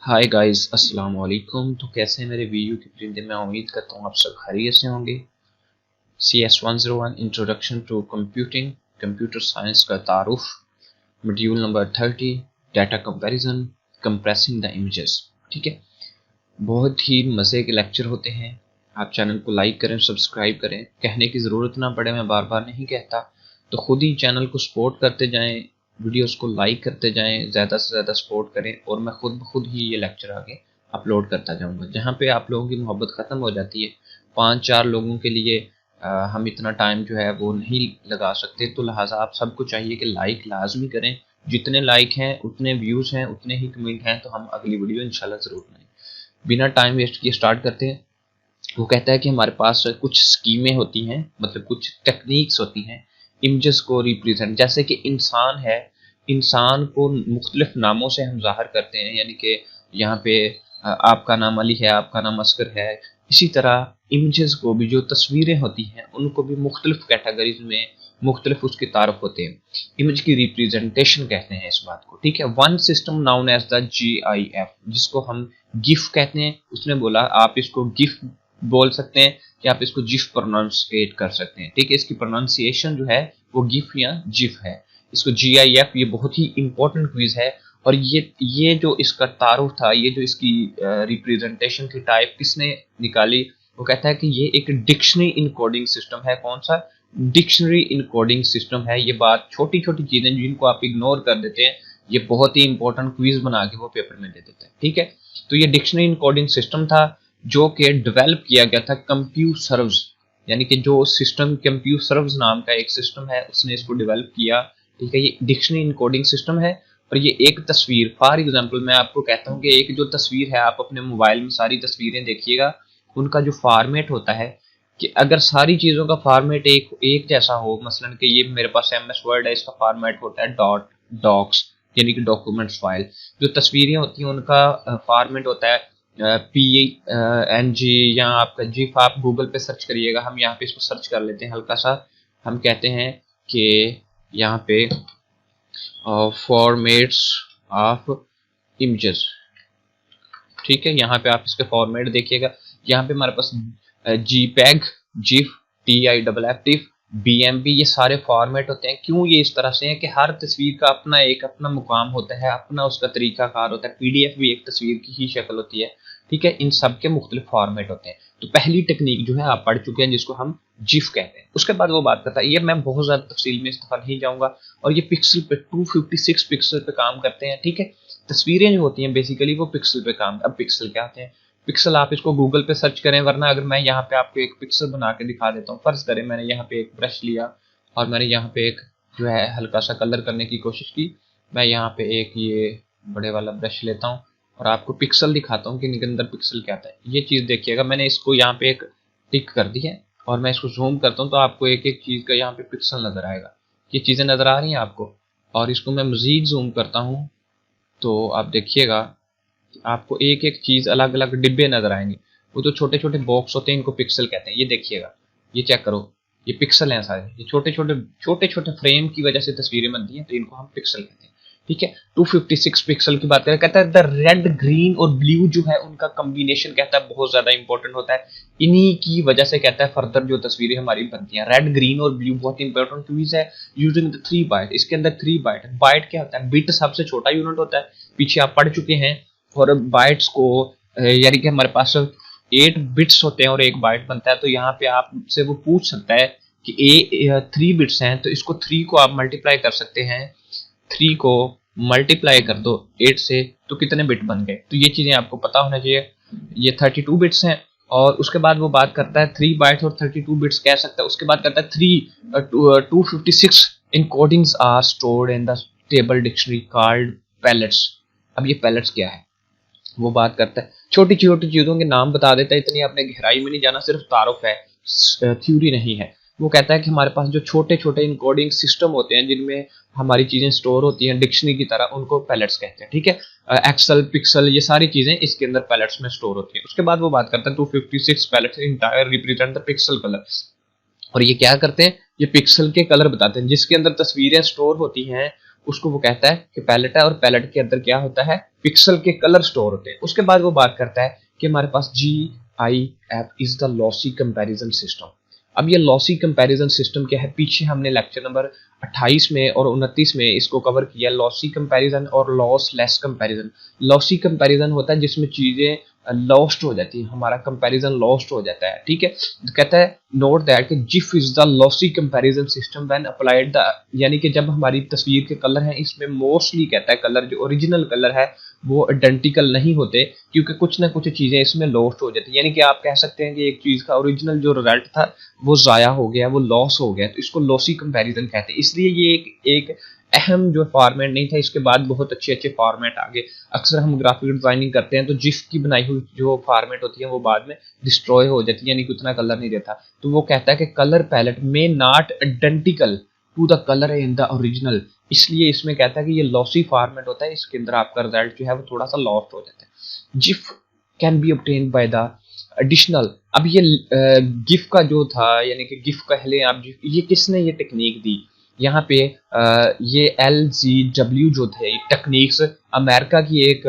Hi guys, अस्सलाम वालेकुम। तो कैसे हैं मेरे वीडियो के परिंदे। मैं उम्मीद करता हूँ आप सब खैरियत से होंगे। CS101 introduction to computing computer science का तारुफ, module number 30 data comparison compressing the images. ठीक है, बहुत ही मज़े के लेक्चर होते हैं। आप चैनल को लाइक करें, सब्सक्राइब करें, कहने की ज़रूरत ना पड़े, मैं बार बार नहीं कहता। तो खुद ही चैनल को सपोर्ट करते जाएं, वीडियोस को लाइक करते जाएं, ज़्यादा से ज़्यादा सपोर्ट करें और मैं खुद ब खुद ही ये लेक्चर आगे अपलोड करता जाऊंगा। जहाँ पे आप लोगों की मोहब्बत ख़त्म हो जाती है, 5-4 लोगों के लिए हम इतना टाइम जो है वो नहीं लगा सकते। तो लिहाजा आप सबको चाहिए कि लाइक लाजमी करें। जितने लाइक हैं उतने व्यूज़ हैं उतने ही कमेंट हैं, तो हम अगली वीडियो इंशाल्लाह ज़रूर बनाएं। बिना टाइम वेस्ट किए स्टार्ट करते हैं। वो कहता है कि हमारे पास कुछ स्कीमें होती हैं, मतलब कुछ टेक्निक्स होती हैं इमेजेस को रिप्रेजेंट। जैसे कि इंसान है, इंसान को मुख्तलिफ नामों से हम जाहिर करते हैं, यानी कि यहाँ पे आपका नाम अली है, आपका नाम असगर है। इसी तरह इमेजेस को भी, जो तस्वीरें होती हैं उनको भी मुख्तलिफ कैटेगरीज में मुख्तलिफ उसके तारफ होते हैं। इमेज की रिप्रेजेंटेशन कहते हैं इस बात को। ठीक है, one system known as the GIF, जिसको हम गिफ कहते हैं। उसने बोला आप इसको गिफ बोल सकते हैं कि आप इसको जिफ प्रोनाउंसिएट कर सकते हैं। ठीक है, इसकी प्रोनाउंसिएशन जो है वो गिफ या जिफ है। इसको GIF, ये बहुत ही इंपॉर्टेंट क्विज है। और ये जो इसका तारुफ था, ये जो इसकी रिप्रेजेंटेशन की टाइप किसने निकाली, वो कहता है कि ये एक डिक्शनरी इनकोडिंग सिस्टम है। कौन सा? डिक्शनरी इनकोडिंग सिस्टम है। ये बात, छोटी छोटी चीजें जिनको आप इग्नोर कर देते हैं, ये बहुत ही इंपॉर्टेंट क्विज बना के वो पेपर में दे देते हैं। ठीक है, तो ये डिक्शनरी इनकोडिंग सिस्टम था जो कि डेवलप किया गया था कंप्यूसर्व्स, यानी कि जो सिस्टम कंप्यूसर्व्स नाम का एक सिस्टम है, उसने इसको डेवलप किया। ठीक है, ये डिक्शनरी इनकोडिंग सिस्टम है। और ये एक तस्वीर, फॉर एग्जांपल मैं आपको कहता हूँ कि एक जो तस्वीर है, आप अपने मोबाइल में सारी तस्वीरें देखिएगा, उनका जो फॉर्मेट होता है, कि अगर सारी चीज़ों का फॉर्मेट एक जैसा हो, मसलन कि ये मेरे पास MS वर्ड है, इसका फॉर्मेट होता है डॉट डॉक्स, यानी कि डॉक्यूमेंट्स फाइल। जो तस्वीरें होती हैं उनका फॉर्मेट होता है PNG या आपका GIF। आप गूगल पे सर्च करिएगा, हम यहाँ पे इसको सर्च कर लेते हैं हल्का सा। हम कहते हैं कि यहाँ पे फॉर्मेट्स ऑफ इमेजेस। ठीक है, यहाँ पे आप इसके फॉर्मेट देखिएगा। यहाँ पे हमारे पास JPEG, GIF, TIFF, BMP, ये सारे फॉर्मेट होते हैं। क्यों ये इस तरह से है कि हर तस्वीर का अपना एक अपना मुकाम होता है, अपना उसका तरीकाकार होता है। PDF भी एक तस्वीर की ही शक्ल होती है। ठीक है, इन सब के मुख्तलिफ फॉर्मेट होते हैं। तो पहली टेक्निक जो है आप पढ़ चुके हैं, जिसको हम GIF कहते हैं। उसके बाद वो बात करता है, ये मैं बहुत ज्यादा तफसील में इस दफा नहीं जाऊंगा। और ये पिक्सल पे 256 पिक्सल पे काम करते हैं। ठीक है, तस्वीरें जो होती हैं बेसिकली वो पिक्सल पे काम। अब पिक्सल क्या होते हैं? पिक्सल आप इसको गूगल पे सर्च करें, वरना अगर मैं यहाँ पे आपको एक पिक्सल बना के दिखा देता हूँ। फर्ज करें मैंने यहाँ पे एक ब्रश लिया और मैंने यहाँ पे एक जो है हल्का सा कलर करने की कोशिश की। मैं यहाँ पे एक ये बड़े वाला ब्रश लेता हूँ और आपको पिक्सल दिखाता हूँ कि इनके अंदर पिक्सल क्या आता है। ये चीज़ देखिएगा, मैंने इसको यहाँ पे एक टिक कर दी है और मैं इसको जूम करता हूँ तो आपको एक एक चीज़ का यहाँ पे पिक्सल नजर आएगा। ये चीज़ें नजर आ रही हैं आपको। और इसको मैं मजीद जूम करता हूँ तो आप देखिएगा आपको एक एक चीज अलग अलग डिब्बे नजर आएंगे। वो जो छोटे छोटे बॉक्स होते हैं इनको पिक्सल कहते हैं। ये देखिएगा, ये चेक करो, ये पिक्सल हैं सारे। ये छोटे छोटे फ्रेम की वजह से तस्वीरें बनती हैं, तो इनको हम पिक्सल कहते हैं। ठीक है, 256 पिक्सल की बात करें, कहता है द रेड, ग्रीन और ब्लू जो है उनका कॉम्बिनेशन कहता है बहुत ज्यादा इंपॉर्टेंट होता है। इन्हीं की वजह से कहता है फर्दर जो तस्वीरें हमारी बनती हैं। रेड, ग्रीन और ब्लू बहुत इंपॉर्टेंट चीज है। यूजिंग द 3 बाइट, इसके अंदर 3 बाइट। बाइट क्या होता है? बिट सबसे छोटा यूनिट होता है, पीछे आप पढ़ चुके हैं। और बाइट्स को यानी कि हमारे पास 8 बिट्स होते हैं और एक बाइट बनता है। तो यहाँ पे आपसे वो पूछ सकता है कि 3 बिट्स हैं, तो इसको 3 को आप मल्टीप्लाई कर सकते हैं। 3 को मल्टीप्लाई कर दो 8 से तो कितने बिट बन गए। तो ये चीजें आपको पता होना चाहिए। ये 32 बिट्स हैं। और उसके बाद वो बात करता है 3 बाइट्स और 32 बिट्स कह सकता है। उसके बाद कहता है 256 encodings are stored in the table dictionary called palettes. अब ये पैलेट्स क्या है वो बात करता है। छोटी छोटी चीजों के नाम बता देता है, इतनी आपने गहराई में नहीं जाना, सिर्फ तारुफ है, थ्योरी नहीं है। वो कहता है कि हमारे पास जो छोटे छोटे इनकोडिंग सिस्टम होते हैं जिनमें हमारी चीजें स्टोर होती हैं डिक्शनरी की तरह, उनको पैलेट्स कहते हैं। ठीक है, एक्सेल, पिक्सल, ये सारी चीजें इसके अंदर पैलेट्स में स्टोर होती हैं। उसके बाद वो बात करता है 256 palettes entire represent the pixel colour. और ये क्या करते हैं? ये पिक्सल के कलर बताते हैं। जिसके अंदर तस्वीरें स्टोर होती हैं उसको वो कहता है कि पैलेट है, और पैलेट के अंदर क्या होता है, पिक्सल के कलर स्टोर होते हैं। उसके बाद वो बात करता है कि हमारे पास GIF is the lossy comparison system. अब ये लॉसी कंपैरिजन सिस्टम क्या है, पीछे हमने लेक्चर नंबर 28 में और 29 में इसको कवर किया, लॉसी कंपैरिजन और loss less comparison. Lossy comparison होता है जिसमें चीजें लॉस्ट हो जाती है, हमारा कंपैरिजन लॉस्ट हो जाता है, ठीक है। कहता है नोट दैट कि GIF is the lossy comparison system when applied the, यानी कि जब हमारी तस्वीर के कलर हैं इसमें मोस्टली कहता है कलर जो ओरिजिनल कलर है वो आइडेंटिकल नहीं होते, क्योंकि कुछ ना कुछ चीजें इसमें लॉस्ट हो जाती है। यानी कि आप कह सकते हैं कि एक चीज का ओरिजिनल जो रिजल्ट था वो जाया हो गया, वो लॉस हो गया, तो इसको लॉसी कंपैरिजन कहते हैं। इसलिए ये एक अहम जो फॉर्मेट नहीं था, इसके बाद बहुत अच्छे अच्छे फॉर्मेट आगे। अक्सर हम ग्राफिक डिजाइनिंग करते हैं तो जिफ की बनाई हुई जो फॉर्मेट होती है वो बाद में डिस्ट्रॉय हो जाती है, यानी कि उतना कलर नहीं रहता। तो वो कहता है कि कलर पैलेट में not identical to the colour in the original, इसलिए इसमें कहता है कि ये लॉसी फॉर्मेट होता है, इसके अंदर आपका रिजल्ट जो है वो थोड़ा सा लॉस्ट हो जाता है। GIF can be obtained by the additional. अब ये गिफ का जो था, यानी कि गिफ कह लें आप, ये किसने ये टेक्निक दी, यहाँ पे ये LGW जो थे टेक्निक्स, अमेरिका की एक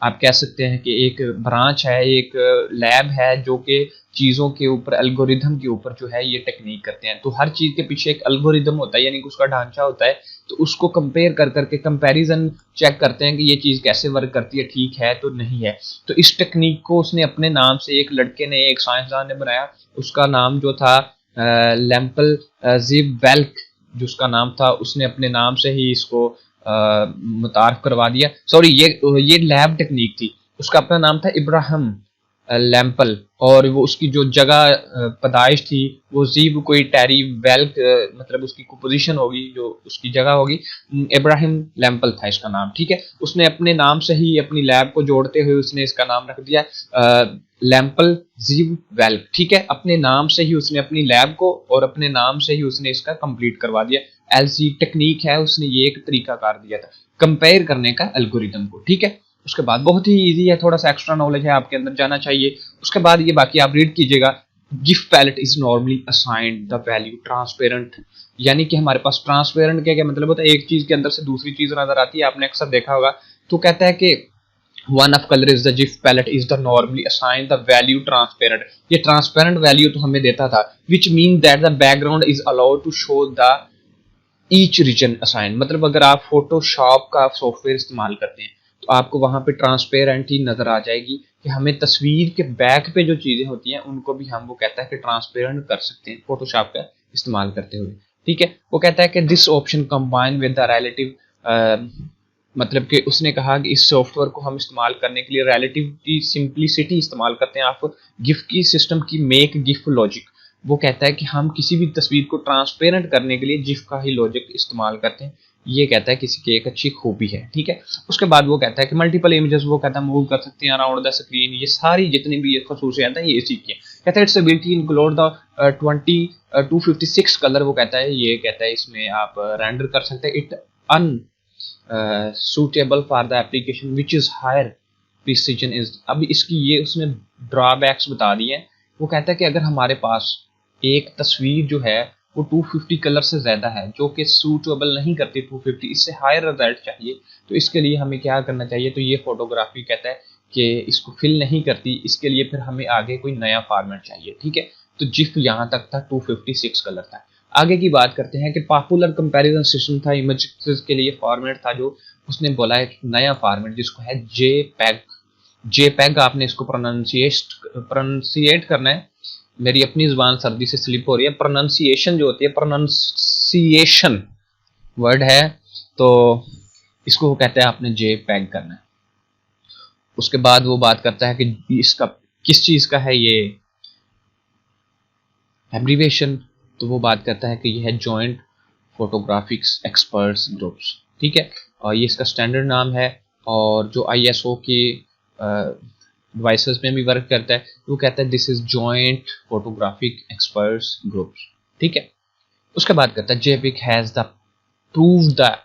आप कह सकते हैं कि एक ब्रांच है, एक लैब है जो कि चीज़ों के ऊपर, एल्गोरिथम के ऊपर जो है ये टेक्निक करते हैं। तो हर चीज़ के पीछे एक एल्गोरिथम होता है, यानी कि उसका ढांचा होता है, तो उसको कंपेयर कर करके कंपैरिजन चेक करते हैं कि ये चीज़ कैसे वर्क करती है, ठीक है तो नहीं है। तो इस टेक्निक को उसने अपने नाम से, एक लड़के ने, एक साइंसदान ने बनाया, उसका नाम जो था लैम्पल जीव वेल्क, जो उसका नाम था, उसने अपने नाम से ही इसको मुतारफ करवा दिया। सॉरी, ये लैब टेक्निक थी, उसका अपना नाम था इब्राहिम लैम्पल, और वो उसकी जो जगह पैदाइश थी वो जीव कोई टेरी वेल्क, मतलब उसकी पोजीशन होगी, जो उसकी जगह होगी, इब्राहिम लैम्पल था इसका नाम, ठीक है। उसने अपने नाम से ही अपनी लैब को जोड़ते हुए उसने इसका नाम रख दिया लैम्पल जीव वेल्क, ठीक है। अपने नाम से ही उसने अपनी लैब को, और अपने नाम से ही उसने इसका कंप्लीट करवा दिया। LC टेक्निक है, उसने ये एक तरीका कार दिया था कंपेयर करने का एल्गोरिथम को, ठीक है। उसके बाद बहुत ही इजी है, थोड़ा सा एक्स्ट्रा नॉलेज है आपके अंदर जाना चाहिए। उसके बाद ये बाकी आप रीड कीजिएगा। GIF palette is normally assigned the value transparent, यानी कि हमारे पास ट्रांसपेरेंट क्या क्या मतलब होता है, एक चीज के अंदर से दूसरी चीज नजर आती है, आपने अक्सर देखा होगा। तो कहता है कि one of colour is the GIF palette is the normally assign the value transparent, ये ट्रांसपेरेंट वैल्यू तो हमें देता था, which mean that the background is allowed to show the each region assign. मतलब अगर आप फोटोशॉप का सॉफ्टवेयर इस्तेमाल करते हैं तो आपको वहां पे ट्रांसपेरेंट ही नजर आ जाएगी कि हमें तस्वीर के बैक पे जो चीजें होती हैं उनको भी हम, वो कहता है कि ट्रांसपेरेंट कर सकते हैं फोटोशॉप का इस्तेमाल करते हुए, ठीक है। वो कहता है कि this option combine with the relative, मतलब कि उसने कहा कि इस सॉफ्टवेयर को हम इस्तेमाल करने के लिए रिलेटिव सिंप्लिसिटी इस्तेमाल करते हैं। आप गिफ की सिस्टम की मेक गिफ लॉजिक, वो कहता है कि हम किसी भी तस्वीर को ट्रांसपेरेंट करने के लिए जिफ का ही लॉजिक इस्तेमाल करते हैं, ये कहता है किसी की एक अच्छी खूबी है, ठीक है। उसके बाद वो कहता है कि मल्टीपल इमेजेस, वो कहता है मूव कर सकते हैं अराउंड द स्क्रीन, ये सारी जितनी भी खसूसियात हैं ये इसी की है। कहता है its ability include the 256 colour, वो कहता है, ये कहता है इसमें आप रेंडर कर सकते हैं। It un suitable for the application which is higher precision is। अब इसकी ये उसने ड्रॉबैक्स बता दिए हैं। वो कहता है कि अगर हमारे पास एक तस्वीर जो है वो 250 कलर से ज़्यादा है, जो कि सूटेबल नहीं करती 250, इससे हायर रिजल्ट चाहिए, तो इसके लिए हमें क्या करना चाहिए, तो ये फोटोग्राफी कहता है कि इसको फिल नहीं करती, इसके लिए फिर हमें आगे कोई नया फॉर्मेट चाहिए, ठीक है। तो जिफ यहाँ तक था 256 कलर था। आगे की बात करते हैं कि पॉपुलर कंपैरिजन सिस्टम था इमेजेस के लिए, फॉर्मेट था जो उसने बोला है नया फॉर्मेट जिसको है JPEG। आपने इसको प्रोनाउंसिएट करना है, मेरी अपनी जुबान सर्दी से स्लिप हो रही है। प्रोनाउंसिएशन जो होती है, प्रोनाउंसिएशन वर्ड है, तो इसको कहते हैं आपने JPEG करना है। उसके बाद वो बात करता है कि इसका किस चीज का है ये एब्रीवेशन, तो वो बात करता है कि ये है जॉइंट फोटोग्राफिक्स एक्सपर्ट्स ग्रुप्स, ठीक है। और ये इसका स्टैंडर्ड नाम है, और जो ISO की डिवाइसेस में भी वर्क करता है। वो कहता है this is joint photographic experts groups, ठीक है। उसके बाद कहता है JPEG has the prove the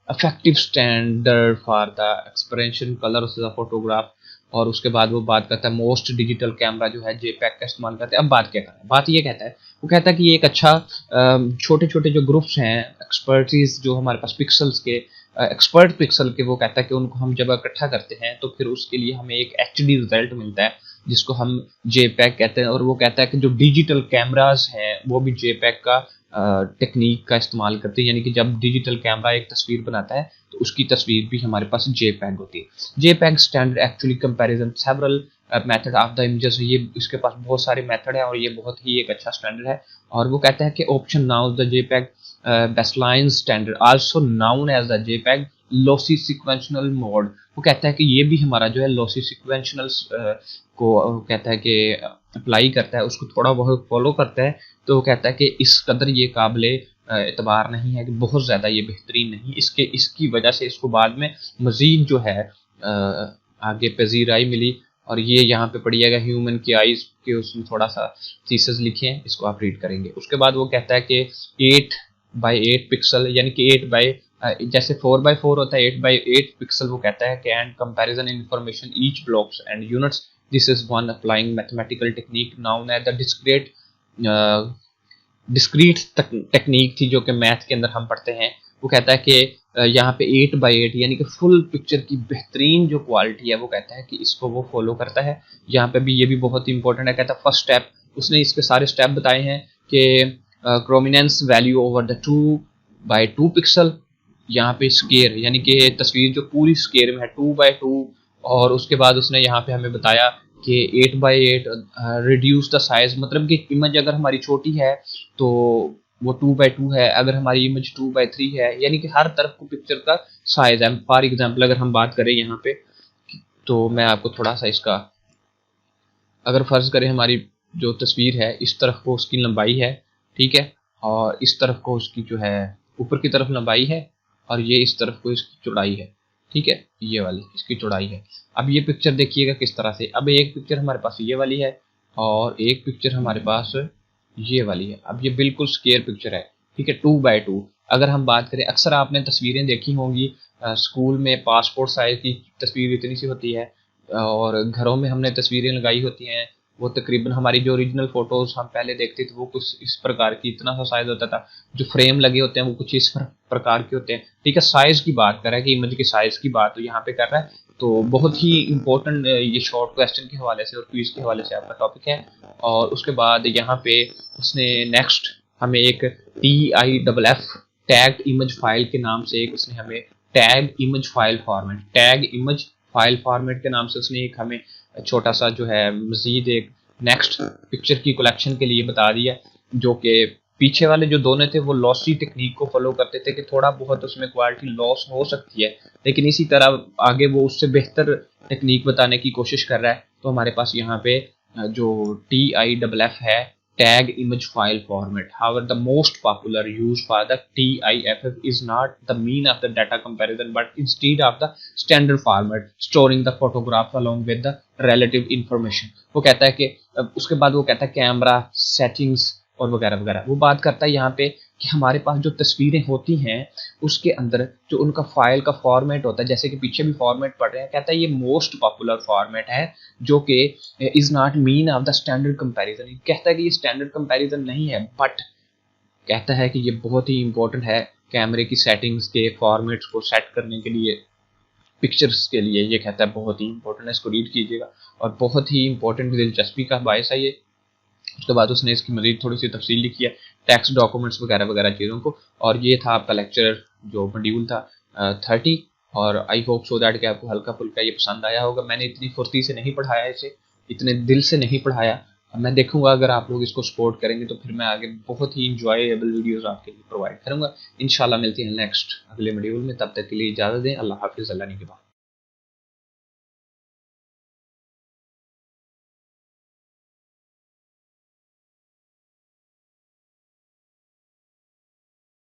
effective standard for the expression colour of the photograph. और उसके बाद वो बात करता है मोस्ट डिजिटल कैमरा जो है JPEG का इस्तेमाल करते हैं। अब बात क्या करता है, बात ये कहता है, वो कहता है कि ये एक अच्छा छोटे छोटे जो ग्रुप्स हैं एक्सपर्टीज जो हमारे पास पिक्सल्स के एक्सपर्ट पिक्सल के, वो कहता है कि उनको हम जब इकट्ठा करते हैं तो फिर उसके लिए हमें एक एचडी रिजल्ट मिलता है जिसको हम जेपैग कहते हैं। और वो कहता है कि जो डिजिटल कैमरास हैं वो भी जेपैग का टेक्निक का इस्तेमाल करते हैं, यानी कि जब डिजिटल कैमरा एक तस्वीर बनाता है तो उसकी तस्वीर भी हमारे पास जेपैग होती है। JPEG standard actually comparison several method of the images, ये इसके पास बहुत सारे मेथड है और ये बहुत ही एक अच्छा स्टैंडर्ड है। और वो कहता है कि option now the JPEG baseline standard also known as the JPEG lossy sequential mode. वो कहता है कि ये भी हमारा जो है लॉसी सिक्वेंशनल को कहता है कि अप्लाई करता है, उसको थोड़ा बहुत फॉलो करता है। तो वो कहता है कि इस कदर ये काबिले एतबार नहीं है कि बहुत ज़्यादा ये बेहतरीन नहीं, इसकी वजह से इसको बाद में मज़ीद जो है आगे पजीराई मिली। और ये यहाँ पे पढ़िएगा ह्यूमन की आइज के, उसमें थोड़ा सा थीसिस लिखे हैं, इसको आप रीड करेंगे। उसके बाद वो कहता है कि 8x8 पिक्सल, यानी कि 8 बाई जैसे 4x4 होता है, 8x8 पिक्सल। वो कहता है कि and comparison information each blocks and units, this is one applying mathematical technique known as the discrete technique थी जो कि मैथ के अंदर हम पढ़ते हैं। वो कहता है कि यहाँ पे 8x8 यानी कि फुल पिक्चर की बेहतरीन जो क्वालिटी है, वो कहता है कि इसको वो फॉलो करता है। यहाँ पे भी ये भी बहुत इंपॉर्टेंट है। कहता है फर्स्ट स्टेप, उसने इसके सारे स्टेप बताए हैं कि chrominance value over the 2x2 pixel, यहाँ पे स्केयर यानी कि तस्वीर जो पूरी स्केयर में है 2x2। और उसके बाद उसने यहाँ पे हमें बताया कि 8x8 रिड्यूस द साइज, मतलब कि इमेज अगर हमारी छोटी है तो वो 2x2 है, अगर हमारी इमेज 2x3 है, यानी कि हर तरफ को पिक्चर का साइज है। फॉर एग्जांपल अगर हम बात करें यहाँ पे, तो मैं आपको थोड़ा सा इसका, अगर फर्ज करें हमारी जो तस्वीर है इस तरफ को उसकी लंबाई है, ठीक है, और इस तरफ को उसकी जो है ऊपर की तरफ लंबाई है, और ये इस तरफ को इसकी चौड़ाई है, ठीक है, ये वाली इसकी चौड़ाई है। अब ये पिक्चर देखिएगा किस तरह से, अब एक पिक्चर हमारे पास ये वाली है और एक पिक्चर हमारे पास ये वाली है। अब ये बिल्कुल स्क्वायर पिक्चर है, ठीक है, 2x2। अगर हम बात करें, अक्सर आपने तस्वीरें देखी होंगी स्कूल में, पासपोर्ट साइज की तस्वीर इतनी सी होती है, और घरों में हमने तस्वीरें लगाई होती हैं, वो तकरीबन हमारी जो ओरिजिनल फोटोज हम पहले देखते थे वो कुछ इस प्रकार की, इतना सा साइज होता था। जो फ्रेम लगे होते हैं वो कुछ इस प्रकार के होते हैं, ठीक है। साइज की बात कर रहा है कि इमेज के साइज की बात तो यहाँ पे कर रहा है। तो बहुत ही इंपॉर्टेंट ये शॉर्ट क्वेश्चन के हवाले से और क्विज के हवाले से आपका टॉपिक है। और उसके बाद यहाँ पे उसने नेक्स्ट हमें एक TIFF टैग इमेज फाइल के नाम से एक उसने हमें tag image file format, tag image file format के नाम से उसने एक हमें छोटा सा जो है मजीद एक नेक्स्ट पिक्चर की कलेक्शन के लिए बता दिया। जो कि पीछे वाले जो दोनों थे वो लॉसी टेक्निक को फॉलो करते थे कि थोड़ा बहुत उसमें क्वालिटी लॉस हो सकती है, लेकिन इसी तरह आगे वो उससे बेहतर टेक्निक बताने की कोशिश कर रहा है। तो हमारे पास यहाँ पे जो TIFF है, tag image file format. However, the most popular use for the TIFF is not the mean of the data comparison, but instead of the standard format, storing the photograph along with the relative information. वो कहता है कि उसके बाद वो कहता है camera settings और वगैरह वगैरह। वो बात करता है यहाँ पे कि हमारे पास जो तस्वीरें होती हैं उसके अंदर जो उनका फाइल का फॉर्मेट होता है, जैसे कि पीछे भी फॉर्मेट पढ़ रहे हैं, कहता है ये मोस्ट पॉपुलर फॉर्मेट है जो कि is not mean of the standard comparison. कहता है कि ये स्टैंडर्ड कंपैरिजन नहीं है, बट कहता है कि ये बहुत ही इंपॉर्टेंट है कैमरे की सेटिंग्स के फॉर्मेट्स को सेट करने के लिए, पिक्चर्स के लिए। ये कहता है बहुत ही इंपॉर्टेंट है, इसको रीड कीजिएगा और बहुत ही इंपॉर्टेंट दिलचस्पी का बायस है ये। उसके बाद उसने इसकी मजीद थोड़ी सी तफसील लिखी है, टैक्स डॉक्यूमेंट्स वगैरह वगैरह चीज़ों को। और ये था आपका लेक्चर जो मॉड्यूल था 30। और आई होप सो दैट कि आपको हल्का फुल्का ये पसंद आया होगा। मैंने इतनी फुर्ती से नहीं पढ़ाया इसे, इतने दिल से नहीं पढ़ाया। मैं देखूंगा अगर आप लोग इसको सपोर्ट करेंगे तो फिर मैं आगे बहुत ही इंजॉयबल वीडियोस आपके लिए प्रोवाइड करूंगा। इंशाल्लाह मिलती हैं नेक्स्ट अगले मॉड्यूल में, तब तक के लिए इजाज़त दें। अल्लाह हाफिज़, अल्लाह निगहबान।